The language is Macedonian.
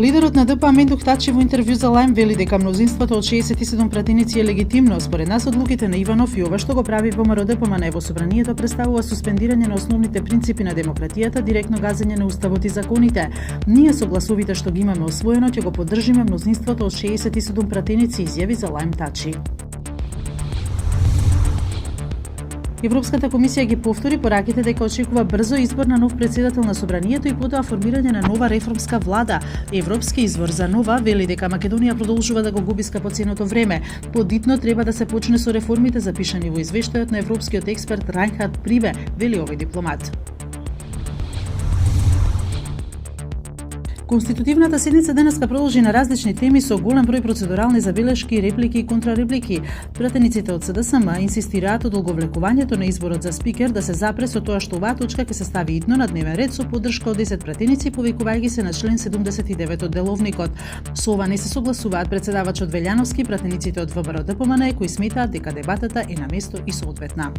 Лидерот на ДП Амендух Тачи во интервју за Лајм вели дека мнозинството од 67 пратеници е легитимно. Според нас одлуките на Иванов и ова што го прави ВМРО ДПМН во собранието представува суспендирање на основните принципи на демократијата, директно газење на уставот и законите. Ние со гласовите што ги имаме освоено ќе го поддржиме мнозинството од 67 пратеници, изјави за Лајм Тачи. Европската комисија ги повтори пораките дека очекува брзо избор на нов претседател на собранието и потоа формирање на нова реформска влада. Европски извор за нова вели дека Македонија продолжува да го губи скапоценото време. Подитно треба да се почне со реформите запишани во извештајот на европскиот експерт Райнхард Прибе, вели овој дипломат. Конститутивната седница денеска продолжи на различни теми со голем број процедурални забелешки, реплики и контрареплики. Пратениците од СДСМ инсистираат одолговлекувањето на изборот за спикер да се запре со тоа што оваа точка ќе се стави идно на дневен ред со поддршка од 10 пратеници, повикувајќи се на член 79 од Деловникот. Со ова не се согласуваат претседавачот Велјановски, пратениците од ВМРО ДПМН кои сметаат дека дебатата е на место и соодветна.